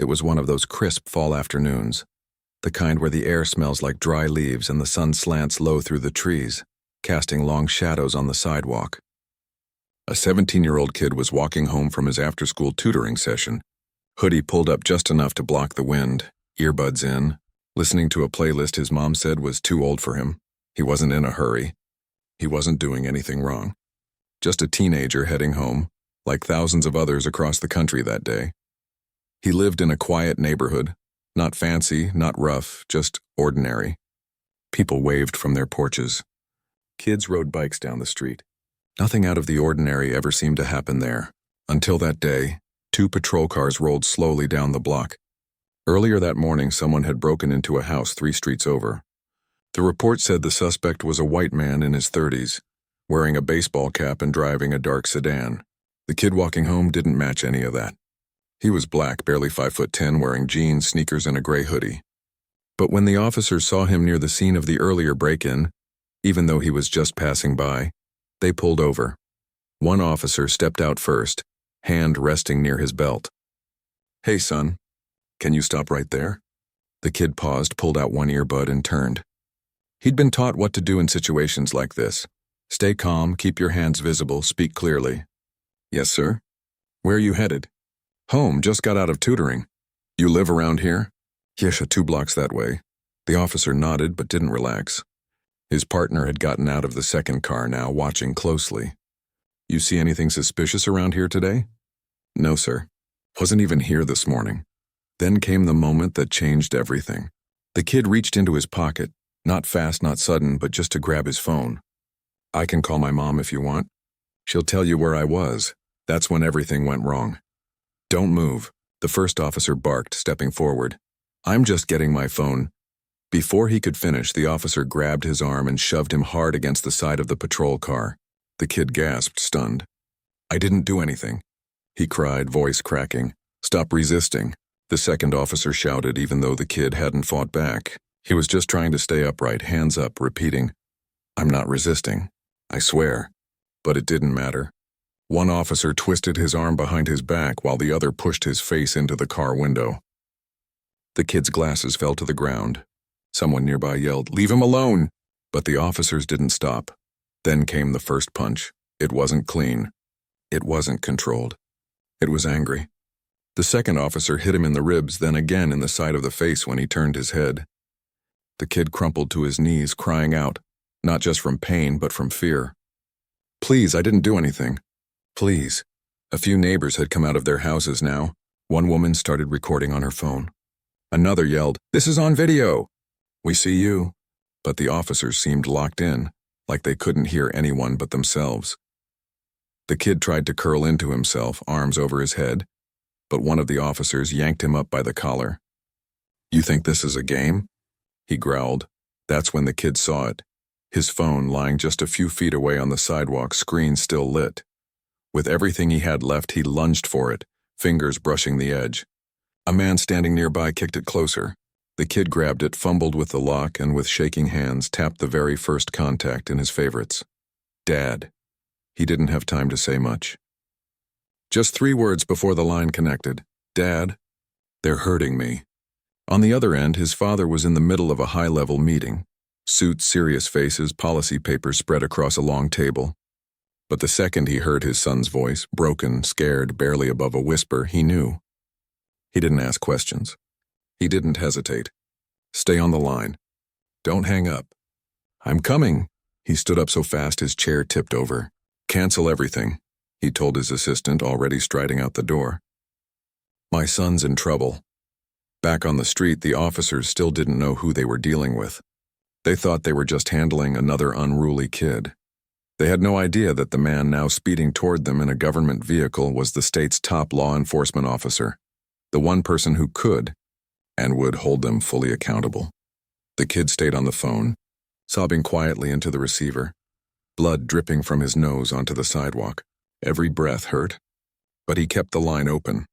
It was one of those crisp fall afternoons, the kind where the air smells like dry leaves and the sun slants low through the trees, casting long shadows on the sidewalk. A 17-year-old kid was walking home from his after-school tutoring session, hoodie pulled up just enough to block the wind, earbuds in, listening to a playlist his mom said was too old for him. He wasn't in a hurry. He wasn't doing anything wrong. Just a teenager heading home, like thousands of others across the country that day. He lived in a quiet neighborhood, not fancy, not rough, just ordinary. People waved from their porches. Kids rode bikes down the street. Nothing out of the ordinary ever seemed to happen there. Until that day, 2 patrol cars rolled slowly down the block. Earlier that morning, someone had broken into a house 3 streets over. The report said the suspect was a white man in his 30s, wearing a baseball cap and driving a dark sedan. The kid walking home didn't match any of that. He was black, barely 5'10", wearing jeans, sneakers, and a gray hoodie. But when the officers saw him near the scene of the earlier break-in, even though he was just passing by, they pulled over. One officer stepped out first, hand resting near his belt. "Hey, son, can you stop right there?" The kid paused, pulled out one earbud, and turned. He'd been taught what to do in situations like this. Stay calm, keep your hands visible, speak clearly. "Yes, sir." "Where are you headed?" "Home, just got out of tutoring." "You live around here?" "Yes, 2 blocks that way." The officer nodded but didn't relax. His partner had gotten out of the second car now, watching closely. "You see anything suspicious around here today?" "No, sir. Wasn't even here this morning." Then came the moment that changed everything. The kid reached into his pocket, not fast, not sudden, but just to grab his phone. "I can call my mom if you want. She'll tell you where I was." That's when everything went wrong. "Don't move," the first officer barked, stepping forward. "I'm just getting my phone." Before he could finish, the officer grabbed his arm and shoved him hard against the side of the patrol car. The kid gasped, stunned. "I didn't do anything," he cried, voice cracking. "Stop resisting," the second officer shouted, even though the kid hadn't fought back. He was just trying to stay upright, hands up, repeating, "I'm not resisting, I swear." But it didn't matter. One officer twisted his arm behind his back while the other pushed his face into the car window. The kid's glasses fell to the ground. Someone nearby yelled, "Leave him alone!" But the officers didn't stop. Then came the first punch. It wasn't clean. It wasn't controlled. It was angry. The second officer hit him in the ribs, then again in the side of the face when he turned his head. The kid crumpled to his knees, crying out, not just from pain, but from fear. "Please, I didn't do anything. Please." A few neighbors had come out of their houses now. One woman started recording on her phone. Another yelled, "This is on video." "We see you." But the officers seemed locked in, like they couldn't hear anyone but themselves. The kid tried to curl into himself, arms over his head, but one of the officers yanked him up by the collar. "You think this is a game?" he growled. That's when the kid saw it. His phone lying just a few feet away on the sidewalk, screen still lit. With everything he had left, he lunged for it, fingers brushing the edge. A man standing nearby kicked it closer. The kid grabbed it, fumbled with the lock, and with shaking hands tapped the very first contact in his favorites. "Dad." He didn't have time to say much. Just 3 words before the line connected. "Dad, they're hurting me." On the other end, his father was in the middle of a high-level meeting. Suits, serious faces, policy papers spread across a long table. But the second he heard his son's voice, broken, scared, barely above a whisper, he knew. He didn't ask questions. He didn't hesitate. "Stay on the line. Don't hang up." "I'm coming." He stood up so fast his chair tipped over. "Cancel everything," he told his assistant, already striding out the door. "My son's in trouble." Back on the street, the officers still didn't know who they were dealing with. They thought they were just handling another unruly kid. They had no idea that the man now speeding toward them in a government vehicle was the state's top law enforcement officer, the one person who could and would hold them fully accountable. The kid stayed on the phone, sobbing quietly into the receiver, blood dripping from his nose onto the sidewalk. Every breath hurt, but he kept the line open,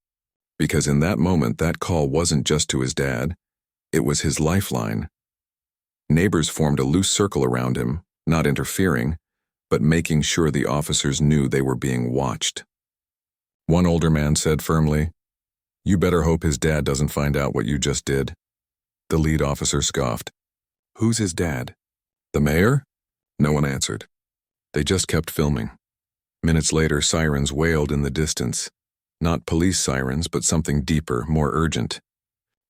because in that moment that call wasn't just to his dad, it was his lifeline. Neighbors formed a loose circle around him, not interfering, but making sure the officers knew they were being watched. One older man said firmly, You better hope his dad doesn't find out what you just did. The lead officer scoffed. Who's his dad? The mayor? No one answered. They just kept filming. Minutes later, sirens wailed in the distance. Not police sirens, but something deeper, more urgent.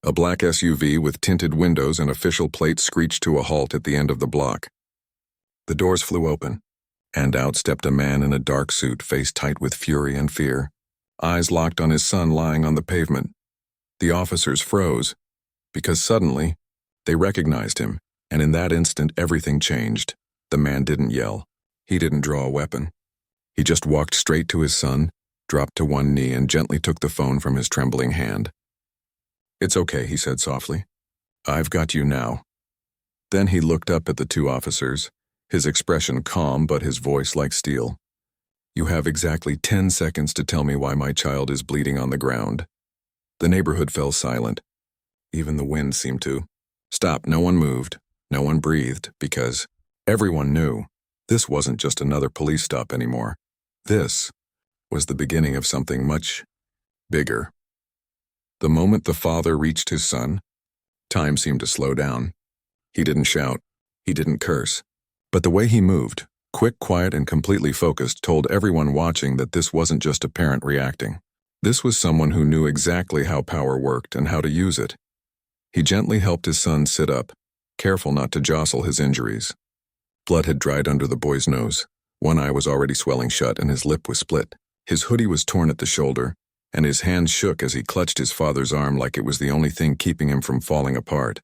A black SUV with tinted windows and official plates screeched to a halt at the end of the block. The doors flew open, and out stepped a man in a dark suit, face tight with fury and fear, eyes locked on his son lying on the pavement. The officers froze, because suddenly, they recognized him, and in that instant everything changed. The man didn't yell. He didn't draw a weapon. He just walked straight to his son, dropped to one knee, and gently took the phone from his trembling hand. It's okay, he said softly. I've got you now. Then he looked up at the two officers, his expression calm but his voice like steel. You have exactly 10 seconds to tell me why my child is bleeding on the ground. The neighborhood fell silent. Even the wind seemed to. Stop, no one moved, no one breathed, because everyone knew this wasn't just another police stop anymore. This was the beginning of something much bigger. The moment the father reached his son, time seemed to slow down. He didn't shout, he didn't curse, but the way he moved, quick, quiet, and completely focused, told everyone watching that this wasn't just a parent reacting. This was someone who knew exactly how power worked and how to use it. He gently helped his son sit up, careful not to jostle his injuries. Blood had dried under the boy's nose. One eye was already swelling shut and his lip was split. His hoodie was torn at the shoulder, and his hands shook as he clutched his father's arm like it was the only thing keeping him from falling apart.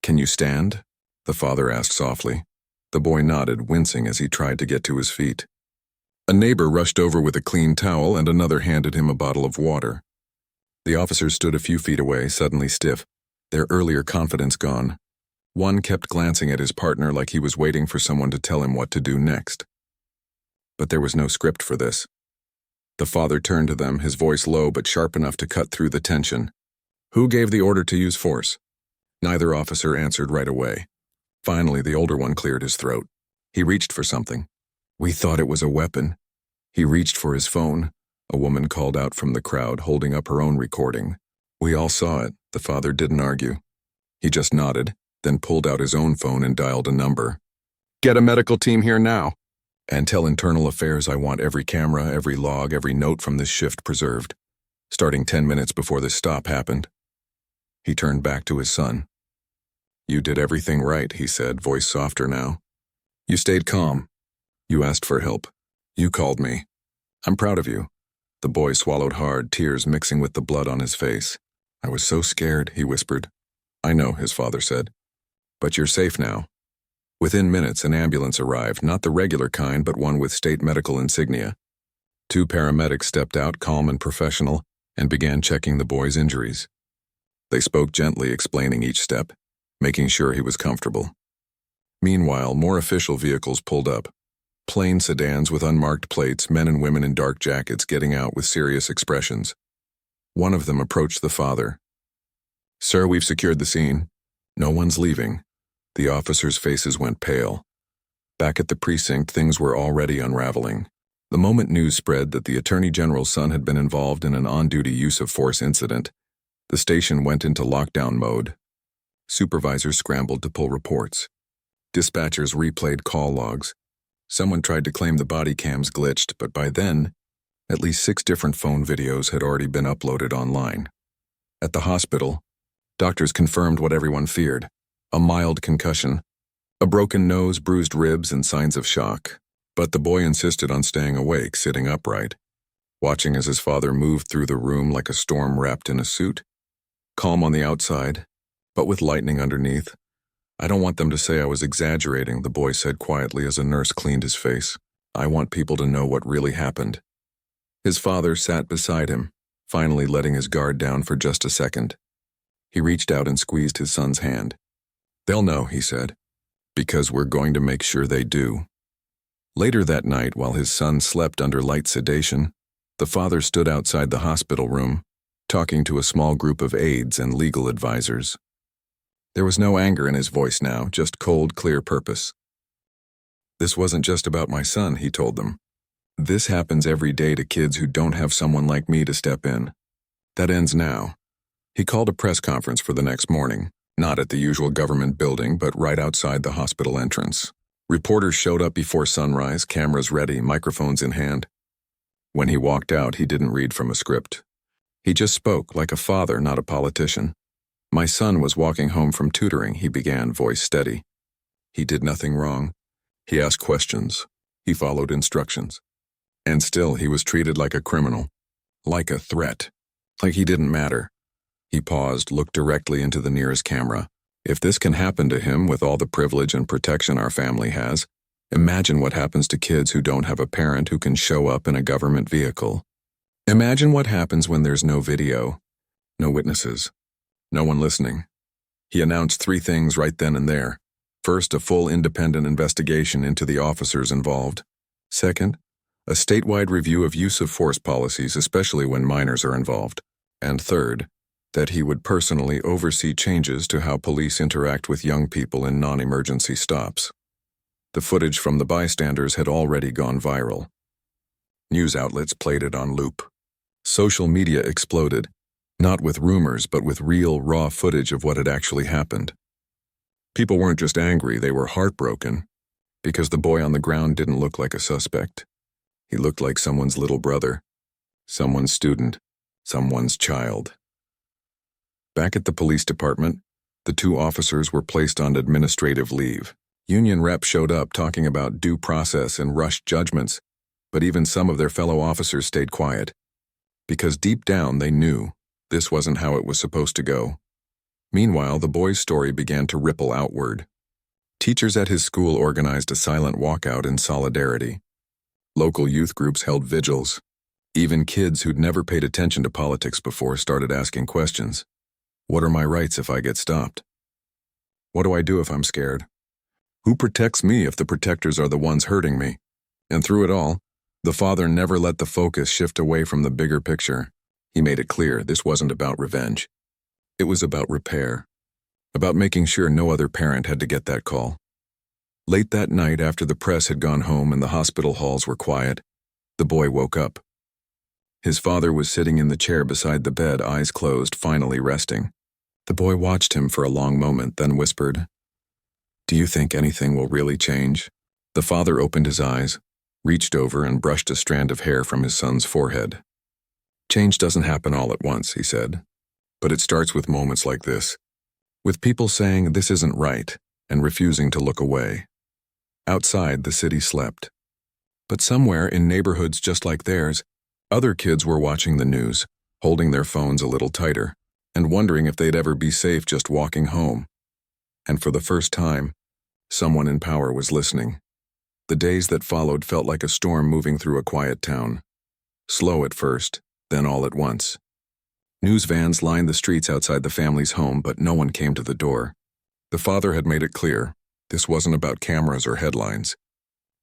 Can you stand? The father asked softly. The boy nodded, wincing as he tried to get to his feet. A neighbor rushed over with a clean towel and another handed him a bottle of water. The officers stood a few feet away, suddenly stiff, their earlier confidence gone. One kept glancing at his partner like he was waiting for someone to tell him what to do next. But there was no script for this. The father turned to them, his voice low but sharp enough to cut through the tension. Who gave the order to use force? Neither officer answered right away. Finally, the older one cleared his throat. He reached for something. We thought it was a weapon. He reached for his phone. A woman called out from the crowd, holding up her own recording. We all saw it. The father didn't argue. He just nodded, then pulled out his own phone and dialed a number. Get a medical team here now. And tell Internal Affairs I want every camera, every log, every note from this shift preserved, starting 10 minutes before this stop happened. He turned back to his son. You did everything right, he said, voice softer now. You stayed calm. You asked for help. You called me. I'm proud of you. The boy swallowed hard, tears mixing with the blood on his face. I was so scared, he whispered. I know, his father said. But you're safe now. Within minutes, an ambulance arrived, not the regular kind, but one with state medical insignia. 2 paramedics stepped out, calm and professional, and began checking the boy's injuries. They spoke gently, explaining each step, making sure he was comfortable. Meanwhile, more official vehicles pulled up. Plain sedans with unmarked plates, men and women in dark jackets getting out with serious expressions. One of them approached the father. Sir, we've secured the scene. No one's leaving. The officers' faces went pale. Back at the precinct, things were already unraveling. The moment news spread that the Attorney General's son had been involved in an on-duty use of force incident, the station went into lockdown mode. Supervisors scrambled to pull reports. Dispatchers replayed call logs. Someone tried to claim the body cams glitched, but by then, at least 6 different phone videos had already been uploaded online. At the hospital, doctors confirmed what everyone feared. A mild concussion, a broken nose, bruised ribs, and signs of shock. But the boy insisted on staying awake, sitting upright, watching as his father moved through the room like a storm wrapped in a suit. Calm on the outside, but with lightning underneath. I don't want them to say I was exaggerating, the boy said quietly as a nurse cleaned his face. I want people to know what really happened. His father sat beside him, finally letting his guard down for just a second. He reached out and squeezed his son's hand. They'll know, he said, because we're going to make sure they do. Later that night, while his son slept under light sedation, the father stood outside the hospital room, talking to a small group of aides and legal advisors. There was no anger in his voice now, just cold, clear purpose. This wasn't just about my son, he told them. This happens every day to kids who don't have someone like me to step in. That ends now. He called a press conference for the next morning, not at the usual government building, but right outside the hospital entrance. Reporters showed up before sunrise, cameras ready, microphones in hand. When he walked out, he didn't read from a script. He just spoke like a father, not a politician. My son was walking home from tutoring, he began, voice steady. He did nothing wrong. He asked questions. He followed instructions. And still, he was treated like a criminal, like a threat, like he didn't matter. He paused, looked directly into the nearest camera. If this can happen to him with all the privilege and protection our family has, imagine what happens to kids who don't have a parent who can show up in a government vehicle. Imagine what happens when there's no video, no witnesses, no one listening. He announced 3 things right then and there. First, a full independent investigation into the officers involved. Second, a statewide review of use of force policies, especially when minors are involved. And third, that he would personally oversee changes to how police interact with young people in non-emergency stops. The footage from the bystanders had already gone viral. News outlets played it on loop. Social media exploded, not with rumors, but with real, raw footage of what had actually happened. People weren't just angry, they were heartbroken, because the boy on the ground didn't look like a suspect. He looked like someone's little brother, someone's student, someone's child. Back at the police department, the 2 officers were placed on administrative leave. Union reps showed up talking about due process and rushed judgments, but even some of their fellow officers stayed quiet, because deep down they knew this wasn't how it was supposed to go. Meanwhile, the boy's story began to ripple outward. Teachers at his school organized a silent walkout in solidarity. Local youth groups held vigils. Even kids who'd never paid attention to politics before started asking questions. What are my rights if I get stopped? What do I do if I'm scared? Who protects me if the protectors are the ones hurting me? And through it all, the father never let the focus shift away from the bigger picture. He made it clear this wasn't about revenge. It was about repair, about making sure no other parent had to get that call. Late that night, after the press had gone home and the hospital halls were quiet, the boy woke up. His father was sitting in the chair beside the bed, eyes closed, finally resting. The boy watched him for a long moment, then whispered, "Do you think anything will really change?" The father opened his eyes, reached over and brushed a strand of hair from his son's forehead. "Change doesn't happen all at once," he said. "But it starts with moments like this, with people saying this isn't right and refusing to look away." Outside, the city slept. But somewhere in neighborhoods just like theirs, other kids were watching the news, holding their phones a little tighter, and wondering if they'd ever be safe just walking home. And for the first time, someone in power was listening. The days that followed felt like a storm moving through a quiet town. Slow at first, then all at once. News vans lined the streets outside the family's home, but no one came to the door. The father had made it clear, this wasn't about cameras or headlines.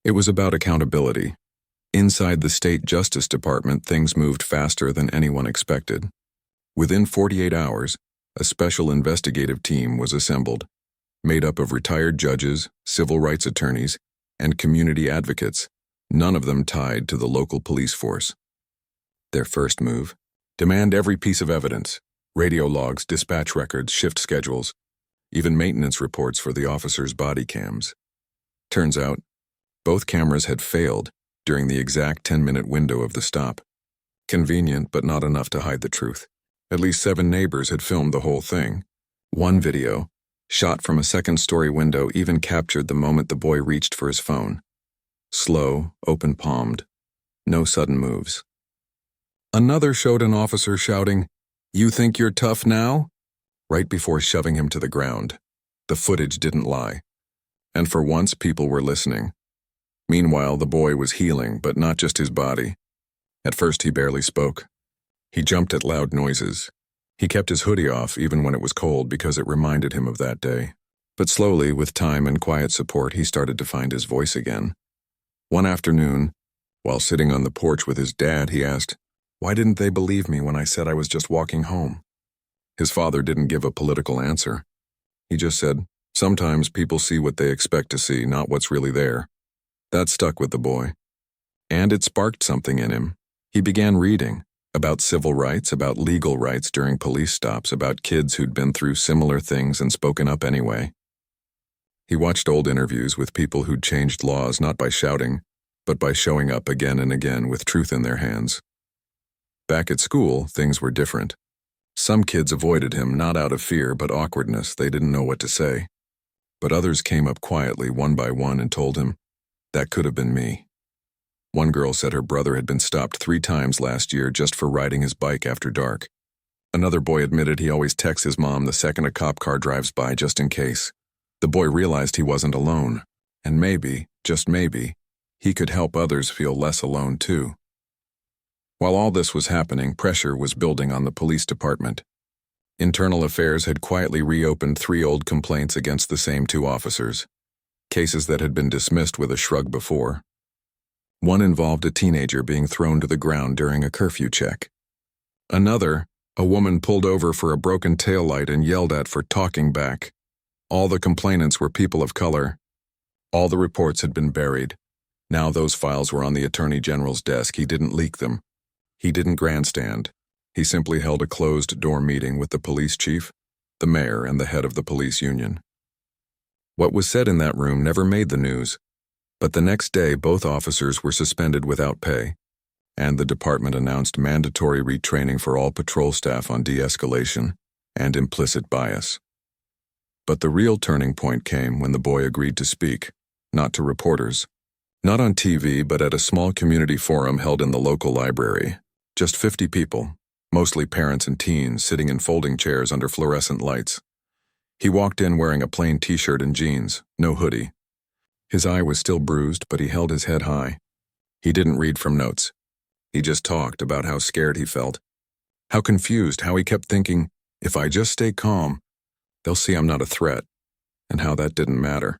It was about accountability. Inside the State Justice Department, things moved faster than anyone expected. Within 48 hours, a special investigative team was assembled, made up of retired judges, civil rights attorneys, and community advocates, none of them tied to the local police force. Their first move: demand every piece of evidence, radio logs, dispatch records, shift schedules, even maintenance reports for the officers' body cams. Turns out, both cameras had failed during the exact 10-minute window of the stop. Convenient, but not enough to hide the truth. At least 7 neighbors had filmed the whole thing. One video, shot from a second-story window, even captured the moment the boy reached for his phone. Slow, open-palmed, no sudden moves. Another showed an officer shouting, "You think you're tough now?" right before shoving him to the ground. The footage didn't lie. And for once, people were listening. Meanwhile, the boy was healing, but not just his body. At first, he barely spoke. He jumped at loud noises. He kept his hoodie off even when it was cold because it reminded him of that day. But slowly, with time and quiet support, he started to find his voice again. One afternoon, while sitting on the porch with his dad, he asked, "Why didn't they believe me when I said I was just walking home?" His father didn't give a political answer. He just said, "Sometimes people see what they expect to see, not what's really there." That stuck with the boy. And it sparked something in him. He began reading, About civil rights, about legal rights during police stops, about kids who'd been through similar things and spoken up anyway. He watched old interviews with people who'd changed laws not by shouting, but by showing up again and again with truth in their hands. Back at school, things were different. Some kids avoided him not out of fear but awkwardness, they didn't know what to say. But others came up quietly one by one and told him, "That could have been me." One girl said her brother had been stopped 3 times last year just for riding his bike after dark. Another boy admitted he always texts his mom the second a cop car drives by just in case. The boy realized he wasn't alone, and maybe, just maybe, he could help others feel less alone too. While all this was happening, pressure was building on the police department. Internal Affairs had quietly reopened 3 old complaints against the same 2 officers, cases that had been dismissed with a shrug before. One involved a teenager being thrown to the ground during a curfew check. Another, a woman pulled over for a broken taillight and yelled at for talking back. All the complainants were people of color. All the reports had been buried. Now those files were on the Attorney General's desk. He didn't leak them. He didn't grandstand. He simply held a closed-door meeting with the police chief, the mayor, and the head of the police union. What was said in that room never made the news, but the next day both officers were suspended without pay, and the department announced mandatory retraining for all patrol staff on de-escalation and implicit bias. But the real turning point came when the boy agreed to speak, not to reporters. Not on TV, but at a small community forum held in the local library. Just 50 people, mostly parents and teens, sitting in folding chairs under fluorescent lights. He walked in wearing a plain t-shirt and jeans, no hoodie. His eye was still bruised, but he held his head high. He didn't read from notes. He just talked about how scared he felt, how confused, how he kept thinking, if I just stay calm, they'll see I'm not a threat, and how that didn't matter.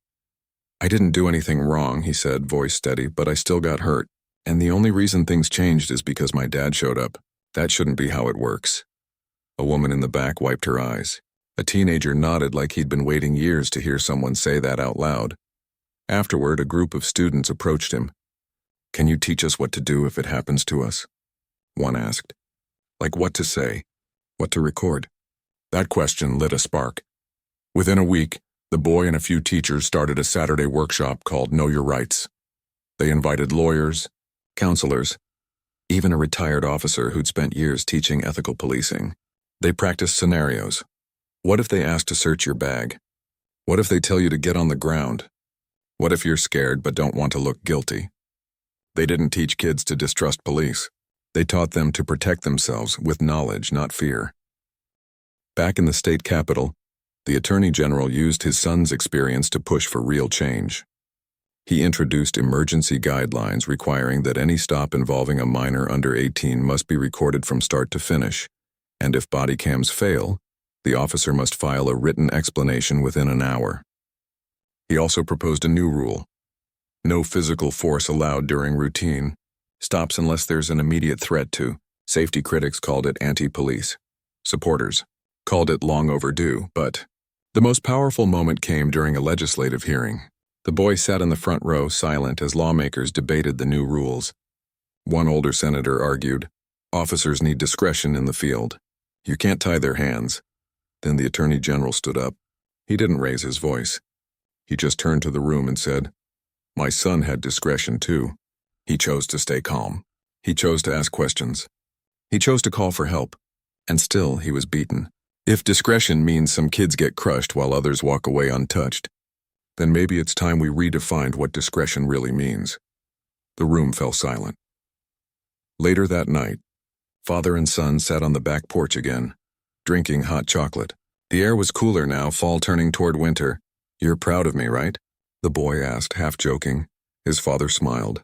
"I didn't do anything wrong," he said, voice steady, "but I still got hurt. And the only reason things changed is because my dad showed up. That shouldn't be how it works." A woman in the back wiped her eyes. A teenager nodded like he'd been waiting years to hear someone say that out loud. Afterward, a group of students approached him. "Can you teach us what to do if it happens to us?" One asked. "Like what to say? What to record?" That question lit a spark. Within a week, the boy and a few teachers started a Saturday workshop called Know Your Rights. They invited lawyers, counselors, even a retired officer who'd spent years teaching ethical policing. They practiced scenarios. What if they ask to search your bag? What if they tell you to get on the ground? What if you're scared but don't want to look guilty? They didn't teach kids to distrust police. They taught them to protect themselves with knowledge, not fear. Back in the state capitol, the Attorney General used his son's experience to push for real change. He introduced emergency guidelines requiring that any stop involving a minor under 18 must be recorded from start to finish, and if body cams fail, the officer must file a written explanation within an hour. He also proposed a new rule. No physical force allowed during routine stops unless there's an immediate threat to. Safety critics called it anti-police. Supporters called it long overdue, but the most powerful moment came during a legislative hearing. The boy sat in the front row, silent, as lawmakers debated the new rules. One older senator argued, "Officers need discretion in the field. You can't tie their hands." Then the Attorney General stood up. He didn't raise his voice. He just turned to the room and said, "My son had discretion too. He chose to stay calm. He chose to ask questions. He chose to call for help. And still he was beaten. If discretion means some kids get crushed while others walk away untouched, then maybe it's time we redefined what discretion really means." The room fell silent. Later that night, father and son sat on the back porch again, drinking hot chocolate. The air was cooler now, fall turning toward winter. "You're proud of me, right?" the boy asked, half joking. His father smiled.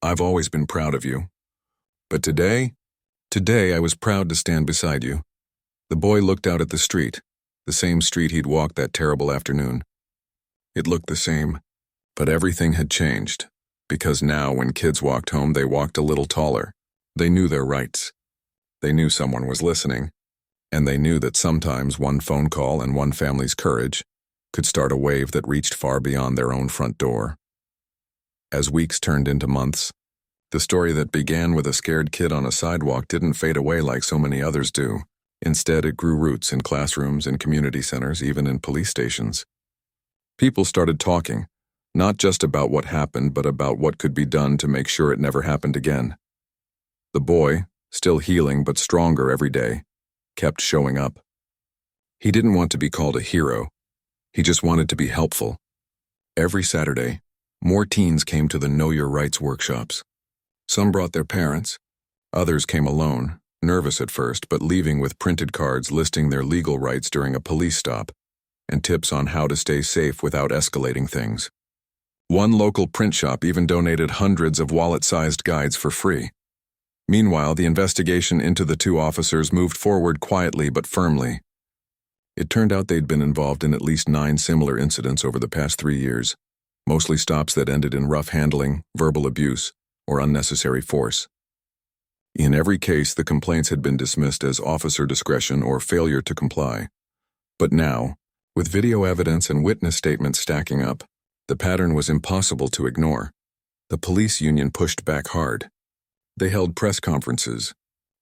"I've always been proud of you. But today I was proud to stand beside you." The boy looked out at the street, the same street he'd walked that terrible afternoon. It looked the same, but everything had changed, because now when kids walked home, they walked a little taller. They knew their rights. They knew someone was listening, and they knew that sometimes one phone call and one family's courage could start a wave that reached far beyond their own front door. As weeks turned into months, The story that began with a scared kid on a sidewalk didn't fade away like so many others do. Instead, it grew roots in classrooms and community centers, even in police stations. People started talking, not just about what happened, but about what could be done to make sure it never happened again. The boy, still healing but stronger every day, kept showing up. He didn't want to be called a hero. He just wanted to be helpful. Every Saturday, more teens came to the Know Your Rights workshops. Some brought their parents. Others came alone, nervous at first, but leaving with printed cards listing their legal rights during a police stop and tips on how to stay safe without escalating things. One local print shop even donated hundreds of wallet-sized guides for free. Meanwhile, the investigation into the two officers moved forward quietly but firmly. It turned out they'd been involved in at least 9 similar incidents over the past 3 years, mostly stops that ended in rough handling, verbal abuse, or unnecessary force. In every case, the complaints had been dismissed as officer discretion or failure to comply. But now, with video evidence and witness statements stacking up, the pattern was impossible to ignore. The police union pushed back hard. They held press conferences,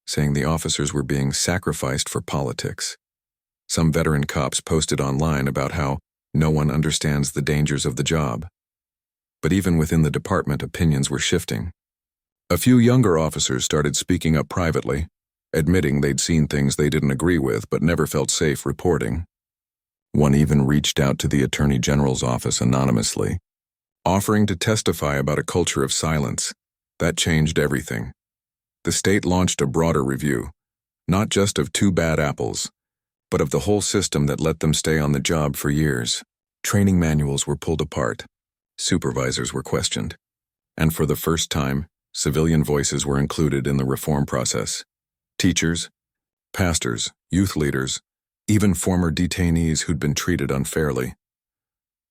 saying the officers were being sacrificed for politics. Some veteran cops posted online about how no one understands the dangers of the job. But even within the department, opinions were shifting. A few younger officers started speaking up privately, admitting they'd seen things they didn't agree with but never felt safe reporting. One even reached out to the Attorney General's office anonymously, offering to testify about a culture of silence. That changed everything. The state launched a broader review, not just of 2 bad apples, but of the whole system that let them stay on the job for years. Training manuals were pulled apart. Supervisors were questioned. And for the first time, civilian voices were included in the reform process. Teachers, pastors, youth leaders, even former detainees who'd been treated unfairly.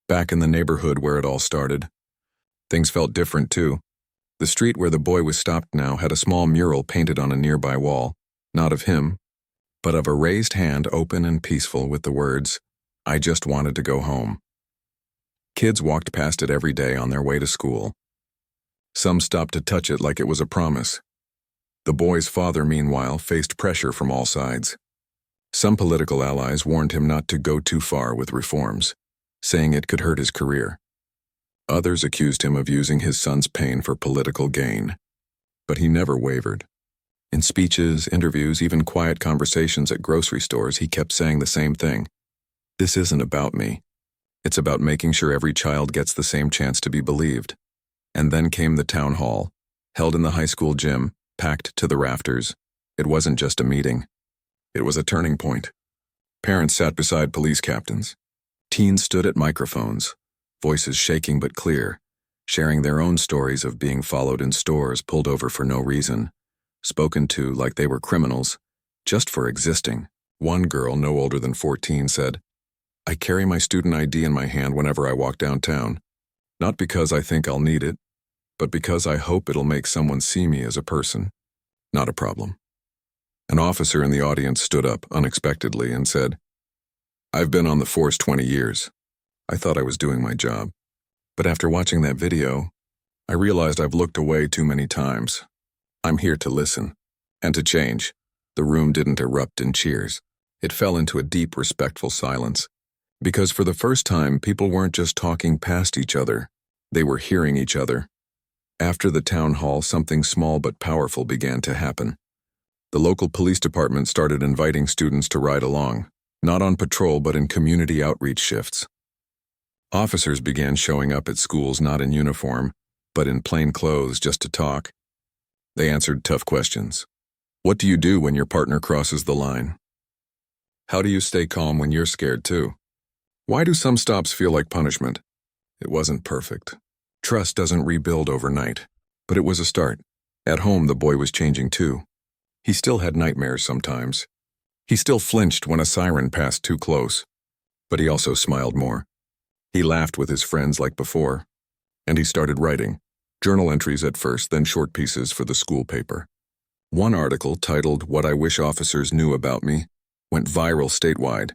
Back in the neighborhood where it all started, things felt different too. The street where the boy was stopped now had a small mural painted on a nearby wall, not of him, but of a raised hand open and peaceful with the words, "I just wanted to go home." Kids walked past it every day on their way to school. Some stopped to touch it like it was a promise. The boy's father, meanwhile, faced pressure from all sides. Some political allies warned him not to go too far with reforms, saying it could hurt his career. Others accused him of using his son's pain for political gain. But he never wavered. In speeches, interviews, even quiet conversations at grocery stores, he kept saying the same thing. "This isn't about me. It's about making sure every child gets the same chance to be believed." And then came the town hall, held in the high school gym, packed to the rafters. It wasn't just a meeting. It was a turning point. Parents sat beside police captains. Teens stood at microphones, voices shaking but clear, sharing their own stories of being followed in stores, pulled over for no reason, spoken to like they were criminals, just for existing. One girl, no older than 14, said, "I carry my student ID in my hand whenever I walk downtown, not because I think I'll need it, but because I hope it'll make someone see me as a person, not a problem." An officer in the audience stood up unexpectedly and said, "I've been on the force 20 years. I thought I was doing my job. But after watching that video, I realized I've looked away too many times. I'm here to listen and to change." The room didn't erupt in cheers. It fell into a deep, respectful silence. Because for the first time, people weren't just talking past each other. They were hearing each other. After the town hall, something small but powerful began to happen. The local police department started inviting students to ride along, not on patrol but in community outreach shifts. Officers began showing up at schools not in uniform, but in plain clothes just to talk. They answered tough questions. What do you do when your partner crosses the line? How do you stay calm when you're scared too? Why do some stops feel like punishment? It wasn't perfect. Trust doesn't rebuild overnight, but it was a start. At home, the boy was changing too. He still had nightmares sometimes. He still flinched when a siren passed too close. But he also smiled more. He laughed with his friends like before. And he started writing. Journal entries at first, then short pieces for the school paper. One article, titled "What I Wish Officers Knew About Me," went viral statewide.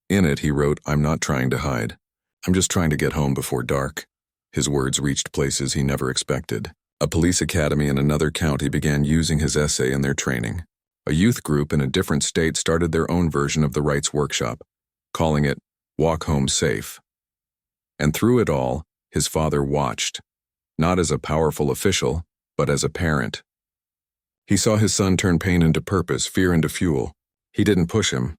In it, he wrote, "I'm not trying to hide. I'm just trying to get home before dark." His words reached places he never expected. A police academy in another county began using his essay in their training. A youth group in a different state started their own version of the rights workshop, calling it Walk Home Safe. And through it all, his father watched, not as a powerful official, but as a parent. He saw his son turn pain into purpose, fear into fuel. He didn't push him.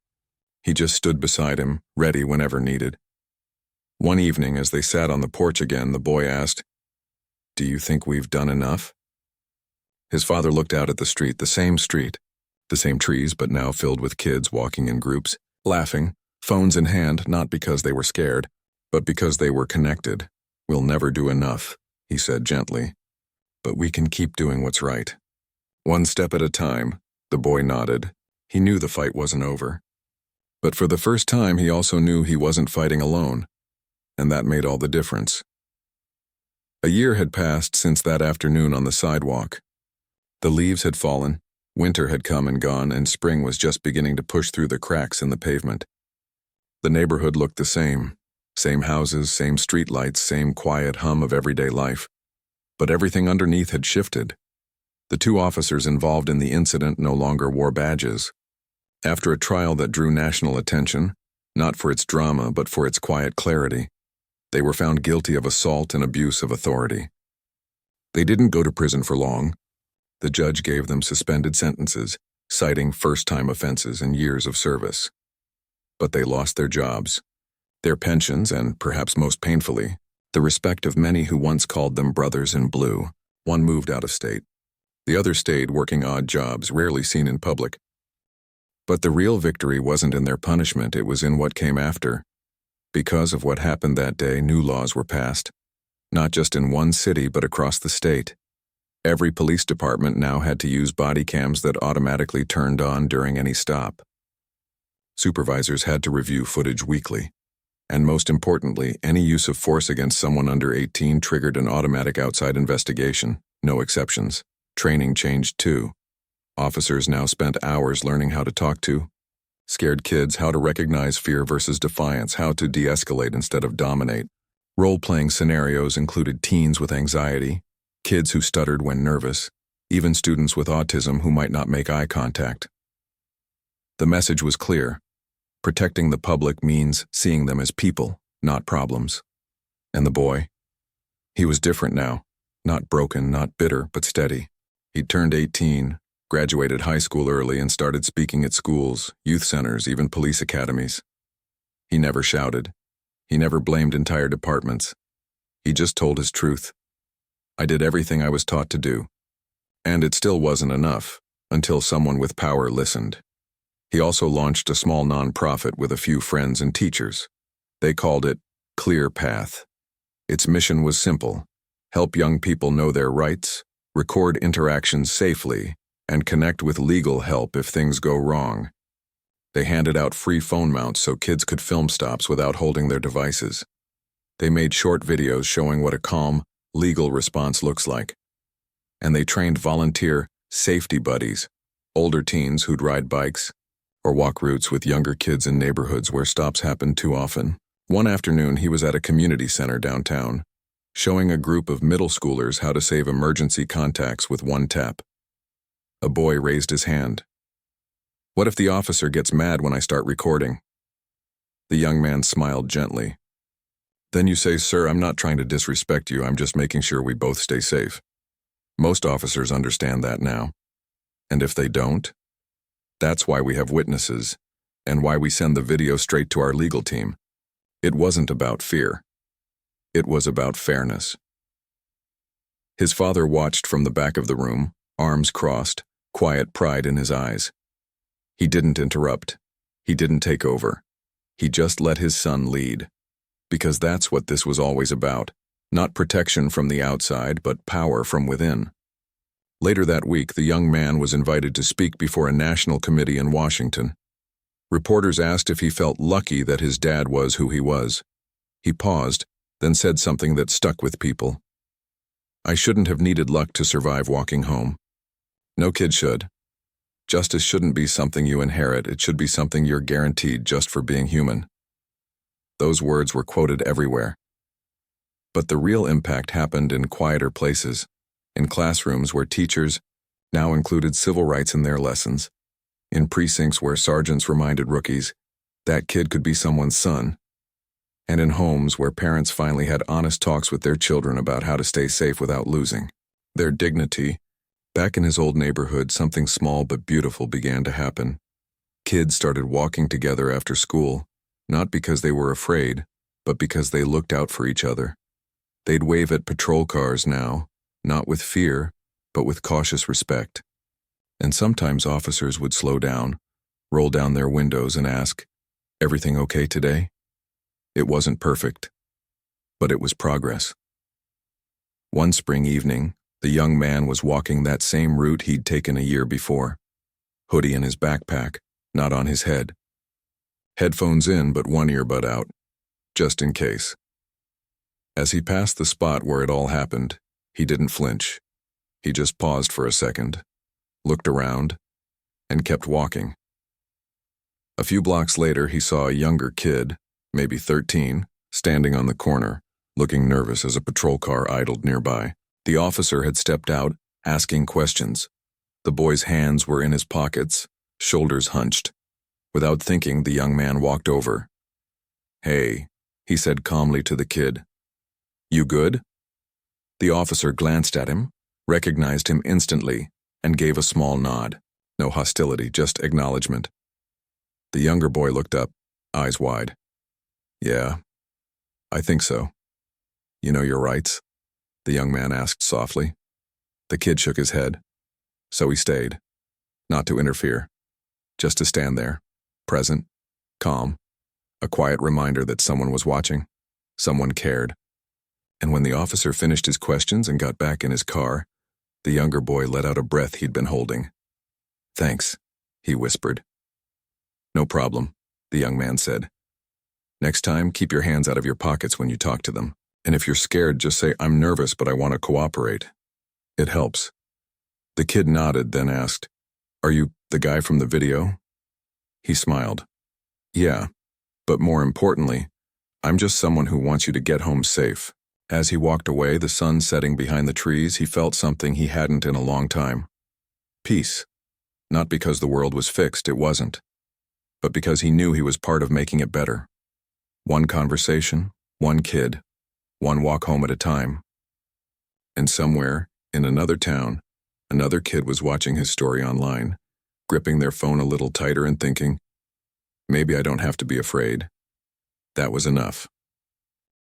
He just stood beside him, ready whenever needed. One evening, as they sat on the porch again, the boy asked, "Do you think we've done enough?" His father looked out at the street, the same trees, but now filled with kids walking in groups, laughing, phones in hand, not because they were scared, but because they were connected. "We'll never do enough," he said gently, "but we can keep doing what's right. One step at a time." The boy nodded. He knew the fight wasn't over. But for the first time, he also knew he wasn't fighting alone, and that made all the difference. A year had passed since that afternoon on the sidewalk. The leaves had fallen, winter had come and gone, and spring was just beginning to push through the cracks in the pavement. The neighborhood looked the same houses, same streetlights, same quiet hum of everyday life. But everything underneath had shifted. The two officers involved in the incident no longer wore badges. After a trial that drew national attention, not for its drama but for its quiet clarity, they were found guilty of assault and abuse of authority. They didn't go to prison for long. The judge gave them suspended sentences, citing first-time offenses and years of service. But they lost their jobs, their pensions, and, perhaps most painfully, the respect of many who once called them brothers in blue. One moved out of state. The other stayed working odd jobs, rarely seen in public. But the real victory wasn't in their punishment, it was in what came after. Because of what happened that day, new laws were passed, not just in one city but across the state. Every police department now had to use body cams that automatically turned on during any stop. Supervisors had to review footage weekly. And most importantly, any use of force against someone under 18 triggered an automatic outside investigation, no exceptions. Training changed too. Officers now spent hours learning how to talk to scared kids, how to recognize fear versus defiance, how to de-escalate instead of dominate. Role-playing scenarios included teens with anxiety, kids who stuttered when nervous, even students with autism who might not make eye contact. The message was clear. Protecting the public means seeing them as people, not problems. And the boy? He was different now. Not broken, not bitter, but steady. He'd turned 18, graduated high school early, and started speaking at schools, youth centers, even police academies. He never shouted. He never blamed entire departments. He just told his truth. "I did everything I was taught to do." And it still wasn't enough, until someone with power listened. He also launched a small nonprofit with a few friends and teachers. They called it Clear Path. Its mission was simple: help young people know their rights, record interactions safely, and connect with legal help if things go wrong. They handed out free phone mounts so kids could film stops without holding their devices. They made short videos showing what a calm, legal response looks like. And they trained volunteer safety buddies, older teens who'd ride bikes or walk routes with younger kids in neighborhoods where stops happened too often. One afternoon, he was at a community center downtown, showing a group of middle schoolers how to save emergency contacts with one tap. A boy raised his hand. "What if the officer gets mad when I start recording?" The young man smiled gently. "Then you say, 'Sir, I'm not trying to disrespect you, I'm just making sure we both stay safe.' Most officers understand that now. And if they don't, that's why we have witnesses, and why we send the video straight to our legal team. It wasn't about fear. It was about fairness." His father watched from the back of the room, arms crossed, quiet pride in his eyes. He didn't interrupt. He didn't take over. He just let his son lead. Because that's what this was always about. Not protection from the outside, but power from within. Later that week, the young man was invited to speak before a national committee in Washington. Reporters asked if he felt lucky that his dad was who he was. He paused, then said something that stuck with people. "I shouldn't have needed luck to survive walking home. No kid should. Justice shouldn't be something you inherit, it should be something you're guaranteed just for being human." Those words were quoted everywhere. But the real impact happened in quieter places, in classrooms where teachers now included civil rights in their lessons, in precincts where sergeants reminded rookies that kid could be someone's son, and in homes where parents finally had honest talks with their children about how to stay safe without losing their dignity. Back in his old neighborhood, something small but beautiful began to happen. Kids started walking together after school, not because they were afraid, but because they looked out for each other. They'd wave at patrol cars now, not with fear, but with cautious respect. And sometimes officers would slow down, roll down their windows and ask, "Everything okay today?" It wasn't perfect, but it was progress. One spring evening, the young man was walking that same route he'd taken a year before. Hoodie in his backpack, not on his head. Headphones in, but one earbud out, just in case. As he passed the spot where it all happened, he didn't flinch. He just paused for a second, looked around, and kept walking. A few blocks later, he saw a younger kid, maybe 13, standing on the corner, looking nervous as a patrol car idled nearby. The officer had stepped out, asking questions. The boy's hands were in his pockets, shoulders hunched. Without thinking, the young man walked over. "Hey," he said calmly to the kid. "You good?" The officer glanced at him, recognized him instantly, and gave a small nod. No hostility, just acknowledgement. The younger boy looked up, eyes wide. "Yeah, I think so. You know your rights?" the young man asked softly. The kid shook his head. So he stayed. Not to interfere. Just to stand there, present, calm, a quiet reminder that someone was watching, someone cared. And when the officer finished his questions and got back in his car, the younger boy let out a breath he'd been holding. "Thanks," he whispered. "No problem," the young man said. "Next time, keep your hands out of your pockets when you talk to them. And if you're scared, just say, 'I'm nervous, but I want to cooperate.' It helps." The kid nodded, then asked, "Are you the guy from the video?" He smiled. "Yeah, but more importantly, I'm just someone who wants you to get home safe." As he walked away, the sun setting behind the trees, he felt something he hadn't in a long time. Peace. Not because the world was fixed, it wasn't, but because he knew he was part of making it better. One conversation, one kid, one walk home at a time. And somewhere, in another town, another kid was watching his story online, gripping their phone a little tighter and thinking, "Maybe I don't have to be afraid." That was enough.